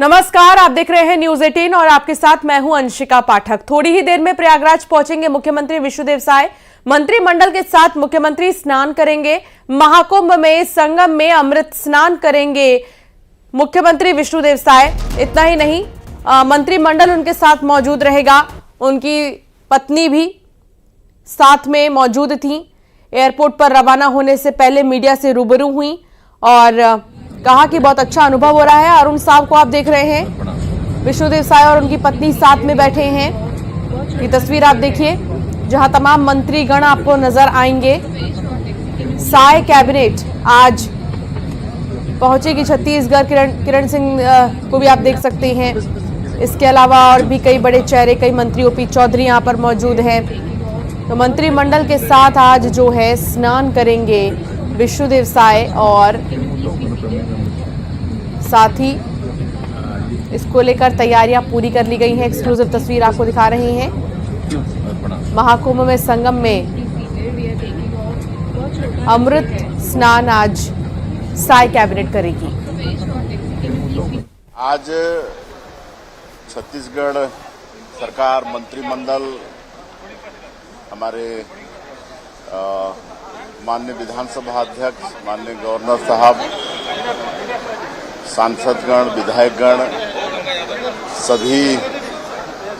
नमस्कार, आप देख रहे हैं न्यूज 18 और आपके साथ मैं हूं अंशिका पाठक। थोड़ी ही देर में प्रयागराज पहुंचेंगे मुख्यमंत्री विष्णुदेव साय। मंत्रिमंडल के साथ मुख्यमंत्री स्नान करेंगे। महाकुंभ में संगम में अमृत स्नान करेंगे मुख्यमंत्री विष्णुदेव साय। इतना ही नहीं, मंत्रिमंडल उनके साथ मौजूद रहेगा। उनकी पत्नी भी साथ में मौजूद थी। एयरपोर्ट पर रवाना होने से पहले मीडिया से रूबरू हुई और कहा कि बहुत अच्छा अनुभव हो रहा है। अरुण साहब को आप देख रहे हैं, विष्णुदेव साय और उनकी पत्नी साथ में बैठे हैं। ये तस्वीर आप देखिए जहां तमाम मंत्रीगण आपको नजर आएंगे। साय कैबिनेट आज पहुंचेगी छत्तीसगढ़। किरण सिंह को भी आप देख सकते हैं। इसके अलावा और भी कई बड़े चेहरे, कई मंत्री, ओपी चौधरी यहां पर मौजूद हैं। तो मंत्रिमंडल के साथ आज जो है स्नान करेंगे विष्णुदेव साय और साथ ही इसको लेकर तैयारियां पूरी कर ली गई हैं। एक्सक्लूसिव तस्वीर आपको दिखा रहे हैं। महाकुंभ में संगम में अमृत स्नान आज साय कैबिनेट करेगी। आज छत्तीसगढ़ सरकार मंत्रिमंडल हमारे माननीय विधानसभा अध्यक्ष, माननीय गवर्नर साहब, सांसदगण, विधायकगण सभी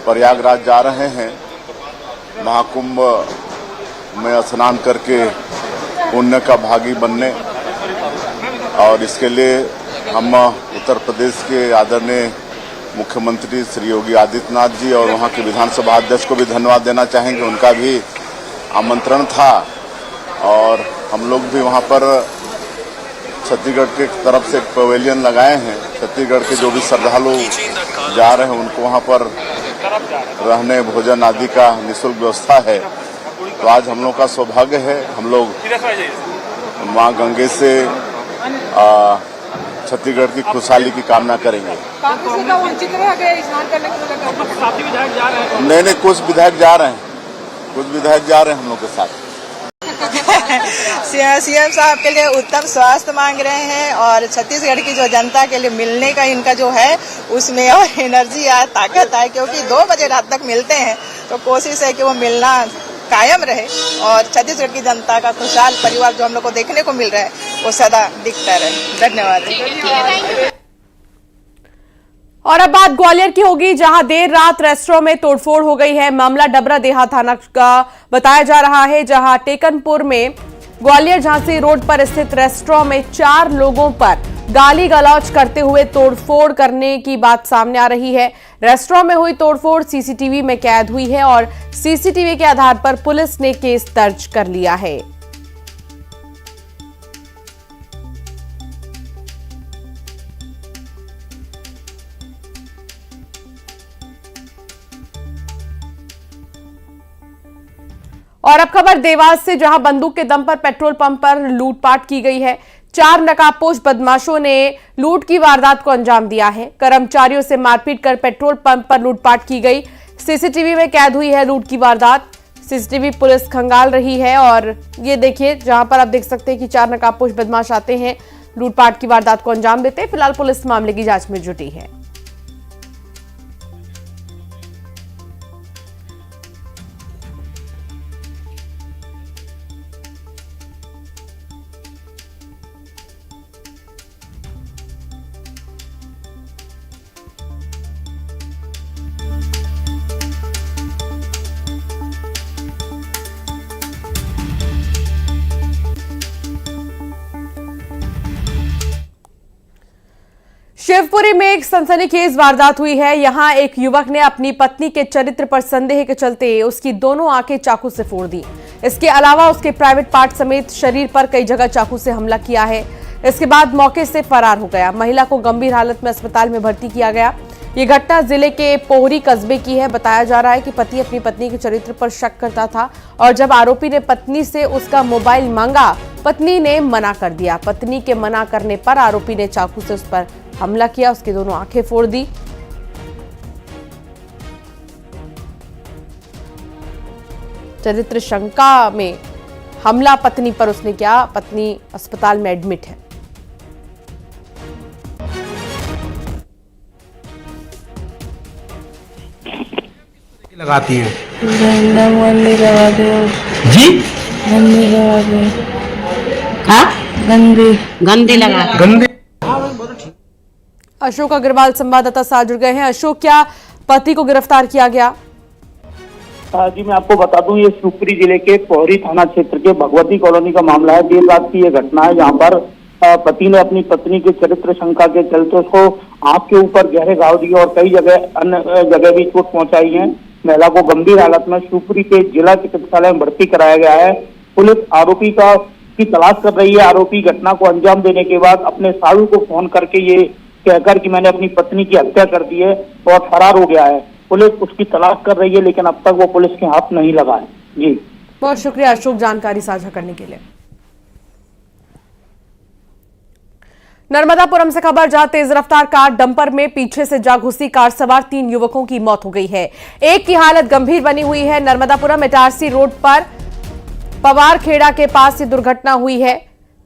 प्रयागराज जा रहे हैं महाकुंभ में स्नान करके पुण्य का भागी बनने। और इसके लिए हम उत्तर प्रदेश के आदरणीय मुख्यमंत्री श्री योगी आदित्यनाथ जी और वहां के विधानसभा अध्यक्ष को भी धन्यवाद देना चाहेंगे। उनका भी आमंत्रण था और हम लोग भी वहां पर छत्तीसगढ़ की तरफ से एक पवेलियन लगाए हैं। छत्तीसगढ़ के जो भी श्रद्धालु जा रहे हैं उनको वहां पर रहने, भोजन आदि का निःशुल्क व्यवस्था है। तो आज हम लोग का सौभाग्य है, हम लोग मां गंगे से छत्तीसगढ़ की खुशहाली की कामना करेंगे। नहीं, कुछ विधायक जा रहे हैं हम लोग के साथ। सीएम साहब के लिए उत्तम स्वास्थ्य मांग रहे हैं और छत्तीसगढ़ की जो जनता के लिए मिलने का इनका जो है उसमें और एनर्जी आए, ताकत आए, क्योंकि 2 बजे रात तक मिलते हैं। तो कोशिश है कि वो मिलना कायम रहे और छत्तीसगढ़ की जनता का खुशहाल परिवार जो हम लोग को देखने को मिल रहा है वो सदा दिखता रहे। धन्यवाद। और अब बात ग्वालियर की होगी, जहां देर रात रेस्टोरेंट में तोड़फोड़ हो गई है। मामला डबरा देहात थाना का बताया जा रहा है, जहां टेकनपुर में ग्वालियर झांसी रोड पर स्थित रेस्टोरेंट में 4 लोगों पर गाली गलौज करते हुए तोड़फोड़ करने की बात सामने आ रही है। रेस्टोरेंट में हुई तोड़फोड़ सीसीटीवी में कैद हुई है और सीसीटीवी के आधार पर पुलिस ने केस दर्ज कर लिया है। और अब खबर देवास से, जहां बंदूक के दम पर पेट्रोल पंप पर लूटपाट की गई है। 4 नकाबपोश बदमाशों ने लूट की वारदात को अंजाम दिया है। कर्मचारियों से मारपीट कर पेट्रोल पंप पर लूटपाट की गई। सीसीटीवी में कैद हुई है लूट की वारदात। सीसीटीवी पुलिस खंगाल रही है और ये देखिए जहां पर आप देख सकते हैं कि 4 नकाबपोश बदमाश आते हैं, लूटपाट की वारदात को अंजाम देते हैं। फिलहाल पुलिस मामले की जांच में जुटी है। शिवपुरी में एक सनसनीखेज वारदात हुई है। यहां एक युवक ने अपनी पत्नी के चरित्र पर संदेह के चलते उसकी दोनों आंखें चाकू से फोड़ दी। इसके अलावा उसके प्राइवेट पार्ट समेत शरीर पर कई जगह चाकू से हमला किया है। इसके बाद मौके से फरार हो गया। महिला को गंभीर हालत में अस्पताल में भर्ती किया गया। ये घटना जिले के पोहरी कस्बे की है। बताया जा रहा है कि पति अपनी पत्नी के चरित्र पर शक करता था और जब आरोपी ने पत्नी से उसका मोबाइल मांगा, पत्नी ने मना कर दिया। पत्नी के मना करने पर आरोपी ने चाकू से उस पर हमला किया, उसकी दोनों आंखें फोड़ दी। चरित्र शंका में हमला पत्नी पर उसने किया। पत्नी अस्पताल में एडमिट है। लगाती हैं डंडा मंदी लगा दो, जी। गंदी लगा दो, हाँ गंदी गंदे लगा गंदे अशोक अग्रवाल संवाददाता साथ जुड़ गए हैं। अशोक, क्या पति को गिरफ्तार किया गया? जी मैं आपको बता दूं, ये शिवपुरी जिले के पोहरी थाना क्षेत्र के भगवती कॉलोनी का मामला है। देर रात की ये घटना है, जहां पर पति ने अपनी पत्नी के चरित्र शंका के चलते उसको आंख के ऊपर गहरे घाव दिए और कई जगह अन्य जगह भी चोट पहुंचाई है। महिला को गंभीर हालत में शिवपुरी के जिला चिकित्सालय में भर्ती कराया गया है। पुलिस आरोपी की तलाश कर रही है। आरोपी घटना को अंजाम देने के बाद अपने साड़ू को फोन करके ये कहकर कि मैंने अपनी पत्नी की हत्या कर दी है और फरार हो गया है। पुलिस उसकी तलाश कर रही है, लेकिन अब तक वो पुलिस के हाथ नहीं लगा है। जी बहुत शुक्रिया अशोक जानकारी साझा करने के लिए। नर्मदापुरम से खबर, जहां तेज रफ्तार कार डंपर में पीछे से जा घुसी, कार सवार 3 युवकों की मौत हो गई है। एक की हालत गंभीर बनी हुई है। नर्मदापुरम इटारसी रोड पर पवारखेड़ा के पास ये दुर्घटना हुई है।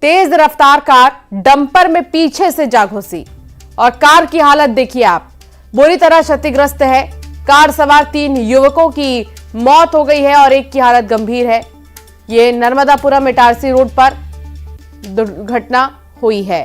तेज रफ्तार कार डंपर में पीछे से जा घुसी और कार की हालत देखिए आप, बुरी तरह क्षतिग्रस्त है। कार सवार 3 युवकों की मौत हो गई है और एक की हालत गंभीर है। ये नर्मदापुरम इटारसी रोड पर दुर्घटना हुई है।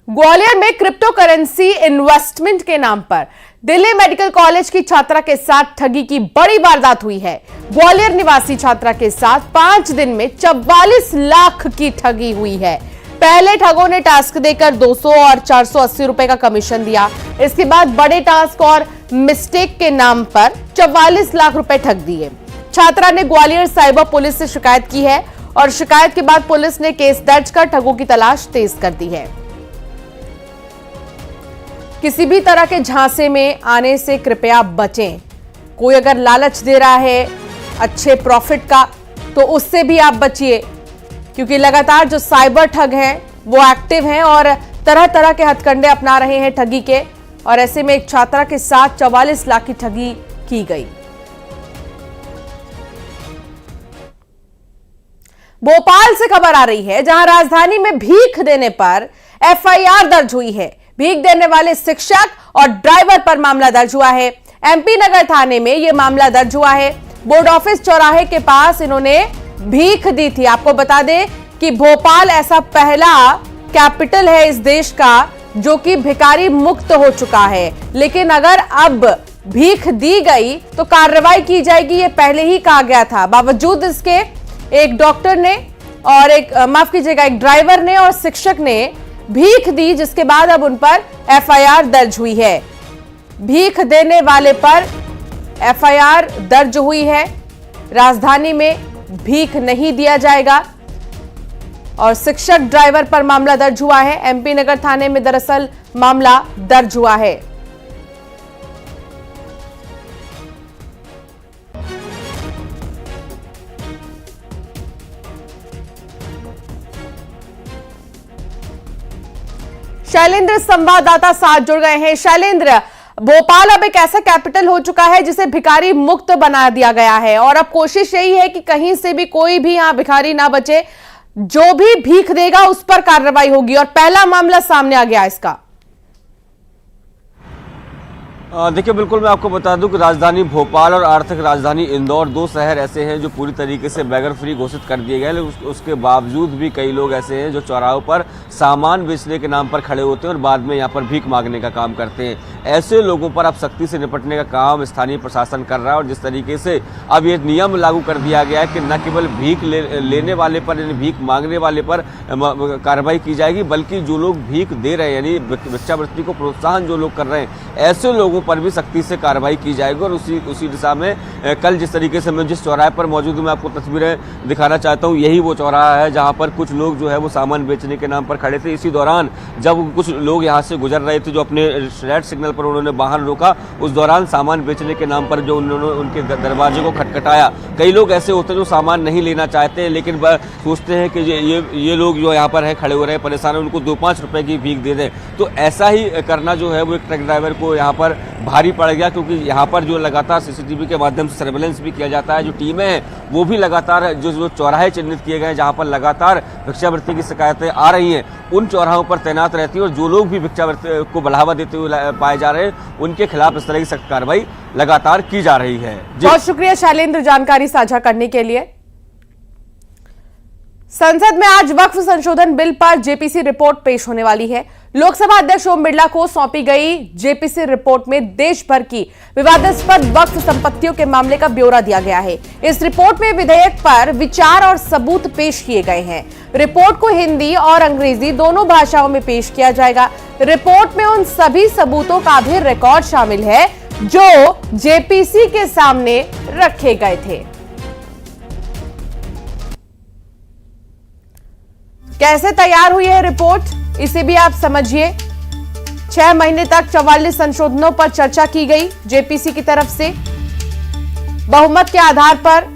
ग्वालियर में क्रिप्टो करेंसी इन्वेस्टमेंट के नाम पर दिल्ली मेडिकल कॉलेज की छात्रा के साथ ठगी की बड़ी वारदात हुई है। ग्वालियर निवासी छात्रा के साथ 5 दिन में 44 लाख की ठगी हुई है। पहले ठगों ने टास्क देकर 200 और 480 रुपए का कमीशन दिया। इसके बाद बड़े टास्क और मिस्टेक के नाम पर 44 लाख रुपए ठग दिए। छात्रा ने ग्वालियर साइबर पुलिस से शिकायत की है और शिकायत के बाद पुलिस ने केस दर्ज कर ठगों की तलाश तेज कर दी है। किसी भी तरह के झांसे में आने से कृपया बचें। कोई अगर लालच दे रहा है अच्छे प्रॉफिट का, तो उससे भी आप बचिए, क्योंकि लगातार जो साइबर ठग हैं वो एक्टिव हैं और तरह तरह के हथकंडे अपना रहे हैं ठगी के। और ऐसे में एक छात्रा के साथ 44 लाख की ठगी की गई। भोपाल से खबर आ रही है, जहां राजधानी में भीख देने पर एफआईआर दर्ज हुई है। भीख देने वाले शिक्षक और ड्राइवर पर मामला दर्ज हुआ है। एमपी नगर थाने में यह मामला दर्ज हुआ है। बोर्ड ऑफिस चौराहे के पास इन्होंने भीख दी थी। आपको बता दें कि भोपाल ऐसा पहला कैपिटल है इस देश का जो कि भिखारी मुक्त हो चुका है। लेकिन अगर अब भीख दी गई तो कार्रवाई की जाएगी, ये पहले ही कहा गया था। बावजूद इसके एक डॉक्टर ने और एक ड्राइवर ने और शिक्षक ने भीख दी, जिसके बाद अब उन पर एफआईआर दर्ज हुई है। भीख देने वाले पर एफआईआर दर्ज हुई है। राजधानी में भीख नहीं दिया जाएगा। और शिक्षक ड्राइवर पर मामला दर्ज हुआ है। एमपी नगर थाने में दरअसल मामला दर्ज हुआ है। शैलेंद्र संवाददाता साथ जुड़ गए हैं। शैलेंद्र, भोपाल अब एक ऐसा कैपिटल हो चुका है जिसे भिखारी मुक्त बना दिया गया है और अब कोशिश यही है कि कहीं से भी कोई भी यहां भिखारी ना बचे। जो भी भीख देगा उस पर कार्रवाई होगी और पहला मामला सामने आ गया इसका। देखिए, बिल्कुल मैं आपको बता दूं कि राजधानी भोपाल और आर्थिक राजधानी इंदौर 2 शहर ऐसे हैं जो पूरी तरीके से बैगर फ्री घोषित कर दिए गए, लेकिन उसके बावजूद भी कई लोग ऐसे हैं जो चौराहों पर सामान बेचने के नाम पर खड़े होते हैं और बाद में यहाँ पर भीख मांगने का काम करते हैं। ऐसे लोगों पर अब सख्ती से निपटने का काम स्थानीय प्रशासन कर रहा है और जिस तरीके से अब ये नियम लागू कर दिया गया है कि न केवल भीख लेने वाले पर यानी भीख मांगने वाले पर कार्रवाई की जाएगी, बल्कि जो लोग भीख दे रहे हैं यानी भिक्षावृत्ति को प्रोत्साहन जो लोग कर रहे हैं ऐसे लोगों पर भी सख्ती से कार्रवाई की जाएगी। और उसी दिशा में कल जिस तरीके से मैं जिस चौराहे पर मौजूद हूं, मैं आपको तस्वीरें दिखाना चाहता हूं। यही वो चौराहा है जहां पर कुछ लोग जो है वो सामान बेचने के नाम पर खड़े थे। इसी दौरान जब कुछ लोग यहां से गुजर रहे थे, जो अपने रेड सिग्नल पर उन्होंने वाहन रोका, उस दौरान सामान बेचने के नाम पर जो उन्होंने उनके दरवाजे को खटखटाया। कई लोग ऐसे होते हैं जो सामान नहीं लेना चाहते लेकिन सोचते हैं कि ये लोग जो यहाँ पर है खड़े हो रहे हैं परेशान है, उनको 2-5 रुपए की भीख दे दें। तो ऐसा ही करना जो है वो एक ट्रक ड्राइवर को यहाँ पर भारी पड़ गया, क्योंकि यहाँ पर जो लगातार सीसीटीवी के माध्यम से सर्वेलेंस भी किया जाता है। जो टीमें हैं वो भी लगातार जो चौराहे चिन्हित किए गए जहां पर लगातार भिक्षावृत्ति की शिकायतें आ रही हैं, उन चौराहों पर तैनात रहती है और जो लोग भी भिक्षावृत्ति को बढ़ावा देते हुए पाए जा रहे हैं उनके खिलाफ इस तरह की सख्त कार्रवाई लगातार की जा रही है। बहुत शुक्रिया शैलेंद्र जानकारी साझा करने के लिए। संसद में आज वक्फ संशोधन बिल पर जेपीसी रिपोर्ट पेश होने वाली है। लोकसभा अध्यक्ष ओम बिरला को सौंपी गई जेपीसी रिपोर्ट में देश भर की विवादास्पद वक्फ संपत्तियों के मामले का ब्यौरा दिया गया है। इस रिपोर्ट में विधेयक पर विचार और सबूत पेश किए गए हैं। रिपोर्ट को हिंदी और अंग्रेजी दोनों भाषाओं में पेश किया जाएगा। रिपोर्ट में उन सभी सबूतों का भी रिकॉर्ड शामिल है जो जेपीसी के सामने रखे गए थे। कैसे तैयार हुई है रिपोर्ट, इसे भी आप समझिए। 6 महीने तक 44 संशोधनों पर चर्चा की गई जेपीसी की तरफ से। बहुमत के आधार पर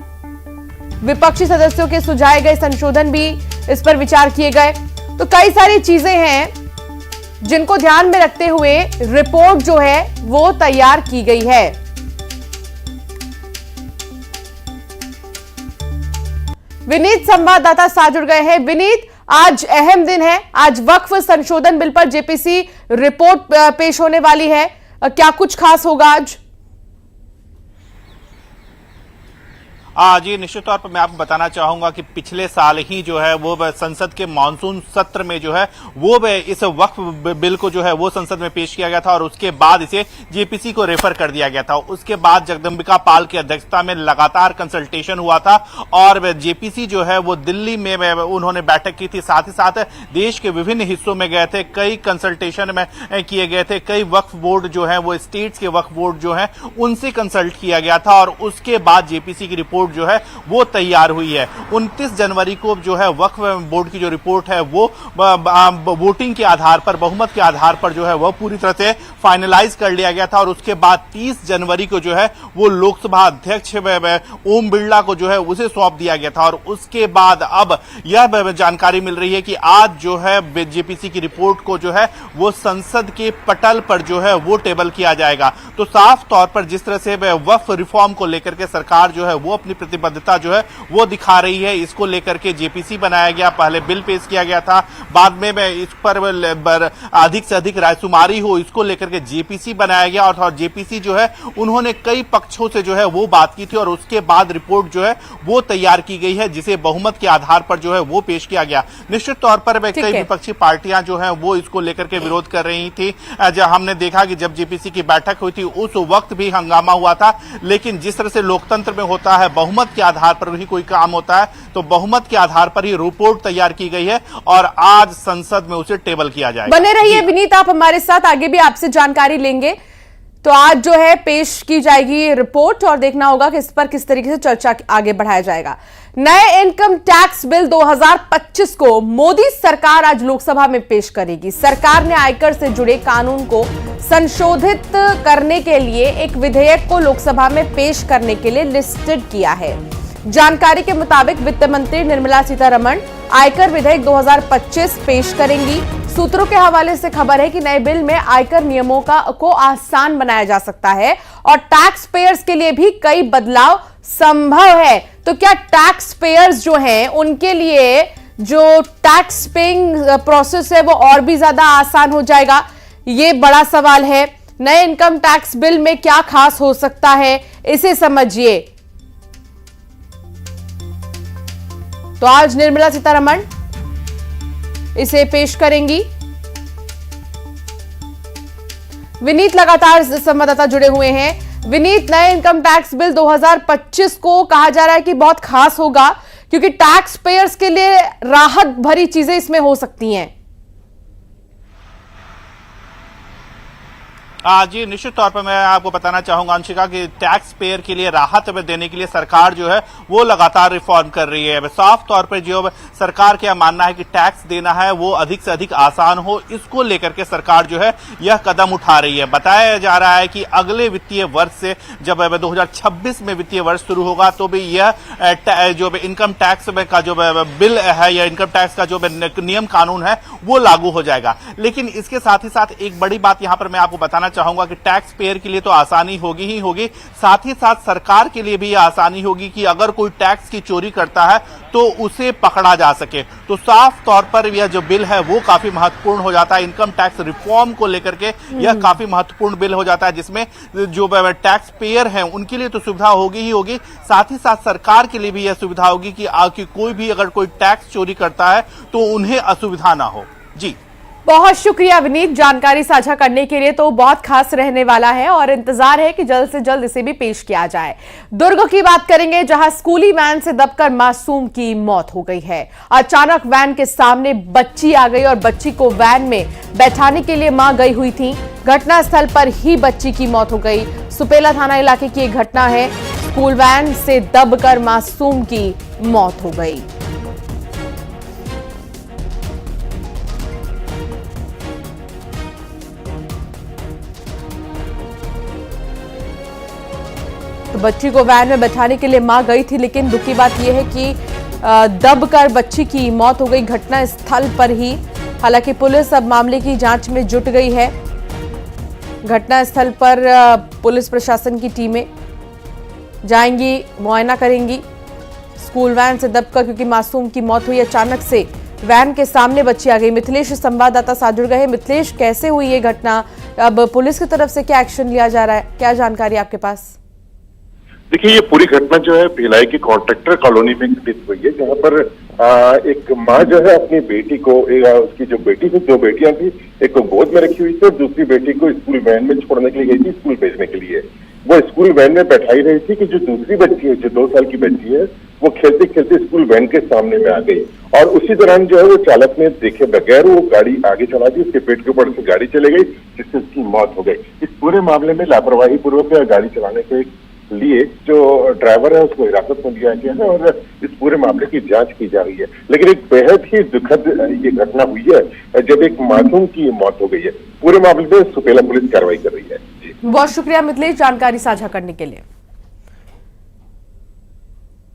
विपक्षी सदस्यों के सुझाए गए संशोधन भी इस पर विचार किए गए। तो कई सारी चीजें हैं जिनको ध्यान में रखते हुए रिपोर्ट जो है वो तैयार की गई है। विनीत संवाददाता साथ जुड़ गए हैं। विनीत, आज अहम दिन है, आज वक्फ संशोधन बिल पर जेपीसी रिपोर्ट पेश होने वाली है, क्या कुछ खास होगा आज? जी निश्चित तौर पर मैं आपको बताना चाहूंगा कि पिछले साल ही जो है वो संसद के मानसून सत्र में जो है वो इस वक्फ बिल को जो है वो संसद में पेश किया गया था और उसके बाद इसे जेपीसी को रेफर कर दिया गया था। उसके बाद जगदम्बिका पाल की अध्यक्षता में लगातार कंसल्टेशन हुआ था और जेपीसी जो है वो दिल्ली में उन्होंने बैठक की थी। साथ ही साथ देश के विभिन्न हिस्सों में गए थे, कई कंसल्टेशन में किए गए थे, कई वक्फ बोर्ड जो है वो स्टेट्स के वक्फ बोर्ड जो है उनसे कंसल्ट किया गया था और उसके बाद जेपीसी की रिपोर्ट जो है वो तैयार हुई है। 29 जनवरी को जो है वक्फ बोर्ड की जो रिपोर्ट है वो वोटिंग के आधार पर, बहुमत के आधार पर जो है वो पूरी तरह से फाइनलाइज कर लिया गया था और उसके बाद 30 जनवरी को जो है वो लोकसभा अध्यक्ष ओम बिरला को जो है उसे सौंप दिया गया था और उसके बाद अब यह जानकारी मिल रही है कि आज जो है जेपीसी की रिपोर्ट को जो है वो संसद के पटल पर जो है वो टेबल किया जाएगा। तो साफ तौर पर जिस तरह से वक्फ रिफॉर्म को लेकर के सरकार जो है वो अपनी प्रतिबद्धता जो है वो दिखा रही है, इसको लेकर के जेपीसी बनाया गया। पहले बिल पेश किया गया था, बाद में इस पर अधिक से अधिक रायशुमारी हो, इसको लेकर के जेपीसी बनाया गया और जेपीसी जो है उन्होंने कई पक्षों से जो है वो बात की थी और उसके बाद रिपोर्ट जो है वो तैयार की गई है जिसे बहुमत के आधार पर जो है वो पेश किया गया। निश्चित तौर पर कई विपक्षी पार्टियां जो है वो इसको लेकर के विरोध कर रही थी। जब हमने देखा कि जब जेपीसी की बैठक हुई थी उस वक्त भी हंगामा हुआ था, लेकिन जिस तरह से लोकतंत्र में होता है बहुमत के आधार पर ही कोई काम होता है, तो बहुमत के आधार पर ही रिपोर्ट तैयार की गई है और आज संसद में उसे टेबल किया जाएगा। बने रहिए विनीत, आप हमारे साथ, आगे भी आपसे जानकारी लेंगे। तो आज जो है पेश की जाएगी रिपोर्ट और देखना होगा कि इस पर किस तरीके से चर्चा आगे बढ़ाया जाएगा। नए इनकम टैक्स बिल 2025 को मोदी सरकार आज लोकसभा में पेश करेगी। सरकार ने आयकर से जुड़े कानून को संशोधित करने के लिए एक विधेयक को लोकसभा में पेश करने के लिए लिस्टेड किया है। जानकारी के मुताबिक वित्त मंत्री निर्मला सीतारमण आयकर विधेयक 2025 पेश करेंगी। सूत्रों के हवाले से खबर है कि नए बिल में आयकर नियमों को आसान बनाया जा सकता है और टैक्स पेयर्स के लिए भी कई बदलाव संभव है। तो क्या टैक्स पेयर्स जो हैं उनके लिए जो टैक्स पेइंग प्रोसेस है वो और भी ज्यादा आसान हो जाएगा, ये बड़ा सवाल है। नए इनकम टैक्स बिल में क्या खास हो सकता है, इसे समझिए। तो आज निर्मला सीतारमण इसे पेश करेंगी। विनीत लगातार संवाददाता जुड़े हुए हैं। विनीत, नए इनकम टैक्स बिल 2025 को कहा जा रहा है कि बहुत खास होगा क्योंकि टैक्स पेयर्स के लिए राहत भरी चीजें इसमें हो सकती हैं। जी निश्चित तौर पर मैं आपको बताना चाहूंगा अंशिका कि टैक्स पेयर के लिए राहत देने के लिए सरकार जो है वो लगातार रिफॉर्म कर रही है। साफ तौर पर जो सरकार का मानना है कि टैक्स देना है वो अधिक से अधिक आसान हो, इसको लेकर के सरकार जो है यह कदम उठा रही है। बताया जा रहा है कि अगले वित्तीय वर्ष से जब 2026 में वित्तीय वर्ष शुरू होगा तो भी यह जो इनकम टैक्स का जो बिल है या इनकम टैक्स का जो नियम कानून है वो लागू हो जाएगा। लेकिन इसके साथ ही साथ एक बड़ी बात यहां पर मैं आपको बताना चाहूंगा कि टैक्स पेयर के लिए तो आसानी होगी ही होगी, साथ ही साथ सरकार के लिए भी ये आसानी होगी कि अगर कोई टैक्स की चोरी करता है तो उसे पकड़ा जा सके। तो साफ तौर पर यह जो बिल है वो काफी महत्वपूर्ण हो जाता है। इनकम टैक्स रिफॉर्म को लेकर के यह काफी महत्वपूर्ण बिल हो जाता है, जिसमें जो टैक्स पेयर हैं उनके लिए तो सुविधा होगी ही होगी, साथ ही साथ सरकार के लिए भी यह सुविधा होगी कि कोई भी अगर कोई टैक्स चोरी करता है तो उन्हें असुविधा ना हो। जी बहुत शुक्रिया विनीत, जानकारी साझा करने के लिए। तो बहुत खास रहने वाला है और इंतजार है कि जल्द से जल्द इसे भी पेश किया जाए। दुर्ग की बात करेंगे, जहां स्कूली वैन से दबकर मासूम की मौत हो गई है। अचानक वैन के सामने बच्ची आ गई और बच्ची को वैन में बैठाने के लिए मां गई हुई थी। घटनास्थल पर ही बच्ची की मौत हो गई। सुपेला थाना इलाके की एक घटना है। स्कूल वैन से दबकर मासूम की मौत हो गई। तो बच्ची को वैन में बैठाने के लिए मां गई थी, लेकिन दुख की बात यह है कि दबकर बच्ची की मौत हो गई घटना स्थल पर ही। हालांकि पुलिस अब मामले की जांच में जुट गई है। घटना स्थल पर पुलिस प्रशासन की टीमें जाएंगी, मुआयना करेंगी। स्कूल वैन से दबकर क्योंकि मासूम की मौत हुई, अचानक से वैन के सामने बच्ची आ गई। मिथिलेश संवाददाता साथ जुड़ गए। मिथिलेश, कैसे हुई ये घटना? अब पुलिस की तरफ से क्या एक्शन लिया जा रहा है, क्या जानकारी आपके पास? देखिए, ये पूरी घटना जो है भिलाई की कॉन्ट्रैक्टर कॉलोनी में घटित हुई है, जहाँ पर एक माँ जो है अपनी बेटी को, उसकी जो बेटी थी, दो बेटियां थी, एक को गोद में रखी हुई थी और दूसरी बेटी को स्कूल वैन में छोड़ने के लिए गई थी, स्कूल भेजने के लिए। वो स्कूल वैन में बैठाई रही थी कि जो दूसरी बच्ची है, जो 2 साल की बच्ची है, वो खेलते खेलते स्कूल वैन के सामने में आ गई और उसी दौरान जो है वो चालक ने देखे बगैर वो गाड़ी आगे चला दी, उसके पेट के ऊपर से गाड़ी चले गई, जिससे उसकी मौत हो गई। इस पूरे मामले में लापरवाही पूर्वक गाड़ी चलाने के लिए जो ड्राइवर है उसको हिरासत में लिया गया है और इस पूरे मामले की जांच की जा रही है। लेकिन एक बेहद ही दुखद ये घटना हुई है जब एक मासूम की मौत हो गई है। पूरे मामले में सुपेला पुलिस कार्रवाई कर रही है। बहुत शुक्रिया मिथिलेश, जानकारी साझा करने के लिए।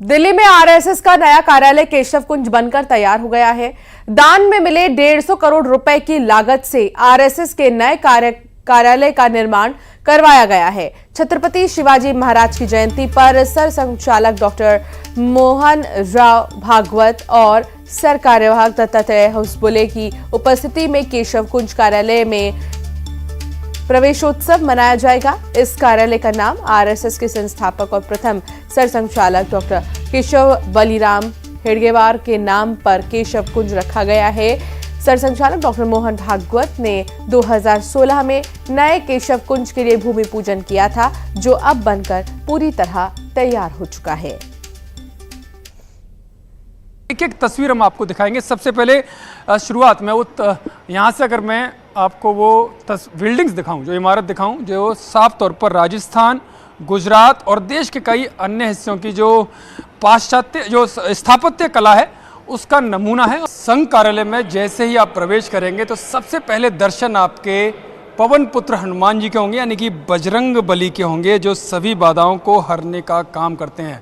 दिल्ली में आरएसएस का नया कार्यालय केशव कुंज बनकर तैयार हो गया है। दान में मिले 150 करोड़ रुपए की लागत से आरएसएस के नए कार्यालय का निर्माण करवाया गया है। छत्रपति शिवाजी महाराज की जयंती पर सरसंघचालक डॉक्टर मोहन राव भागवत और सर कार्यवाहक दत्तात्रेय होसबोले की उपस्थिति में केशव कुंज कार्यालय में प्रवेशोत्सव मनाया जाएगा। इस कार्यालय का नाम आरएसएस के संस्थापक और प्रथम सरसंघचालक डॉक्टर केशव बलिराम हेडगेवार के नाम पर केशव कुंज रखा गया है। सरसंघचालक डॉक्टर मोहन भागवत ने 2016 में नए केशव कुंज के लिए भूमि पूजन किया था, जो अब बनकर पूरी तरह तैयार हो चुका है। एक तस्वीर हम आपको दिखाएंगे। सबसे पहले शुरुआत में वो यहाँ से अगर मैं आपको वो बिल्डिंग्स दिखाऊं, जो इमारत दिखाऊं, जो साफ तौर पर राजस्थान, गुजरात और देश के कई अन्य हिस्सों की जो पाश्चात्य जो स्थापत्य कला है उसका नमूना है। संघ कार्यालय में जैसे ही आप प्रवेश करेंगे तो सबसे पहले दर्शन आपके पवन पुत्र हनुमान जी के होंगे, यानी कि बजरंग बली के होंगे, जो सभी बाधाओं को हरने का काम करते हैं।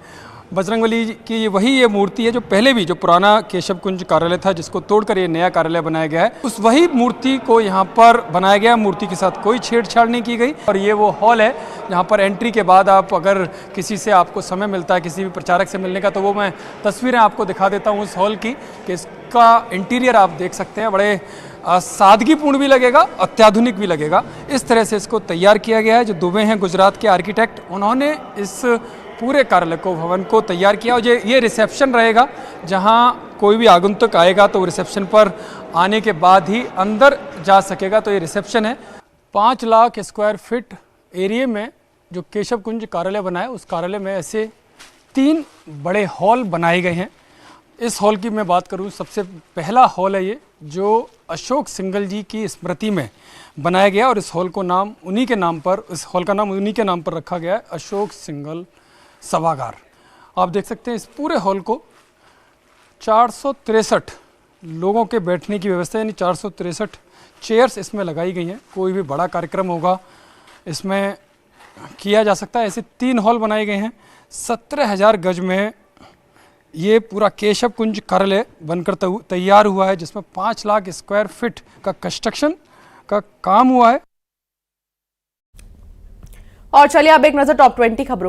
बजरंग बली की वही ये मूर्ति है जो पहले भी, जो पुराना केशव कुंज कार्यालय था जिसको तोड़कर ये नया कार्यालय बनाया गया है, उस वही मूर्ति को यहाँ पर बनाया गया। मूर्ति के साथ कोई छेड़छाड़ नहीं की गई। और ये वो हॉल है जहाँ पर एंट्री के बाद आप, अगर किसी से आपको समय मिलता है किसी भी प्रचारक से मिलने का, तो वो मैं तस्वीरें आपको दिखा देता हूँ उस हॉल की, कि इसका इंटीरियर आप देख सकते हैं। बड़े सादगीपूर्ण भी लगेगा, अत्याधुनिक भी लगेगा। इस तरह से इसको तैयार किया गया है। जो दुबे हैं गुजरात के आर्किटेक्ट, उन्होंने इस पूरे कार्यालय को, भवन को तैयार किया। और ये रिसेप्शन रहेगा, जहां कोई भी आगंतुक आएगा तो रिसेप्शन पर आने के बाद ही अंदर जा सकेगा। तो ये रिसेप्शन है। 5 लाख स्क्वायर फीट एरिया में जो केशव कुंज कार्यालय बना है, उस कार्यालय में ऐसे 3 बड़े हॉल बनाए गए हैं। इस हॉल की मैं बात करूं, सबसे पहला हॉल है ये, जो अशोक सिंघल जी की स्मृति में बनाया गया और इस हॉल को नाम उन्हीं के नाम पर, इस हॉल का नाम उन्हीं के नाम पर रखा गया है, अशोक सिंघल सभागार। आप देख सकते हैं इस पूरे हॉल को 463 लोगों के बैठने की व्यवस्था, यानी 463 चेयर्स इसमें लगाई गई हैं। कोई भी बड़ा कार्यक्रम होगा इसमें किया जा सकता है। ऐसे 3 हॉल बनाए गए हैं। 17,000 गज में ये पूरा केशव कुंज कार्यालय बनकर तैयार हुआ है, जिसमें 5 लाख स्क्वायर फीट का कंस्ट्रक्शन का काम हुआ है। और चलिए अब एक नजर टॉप 20 खबरों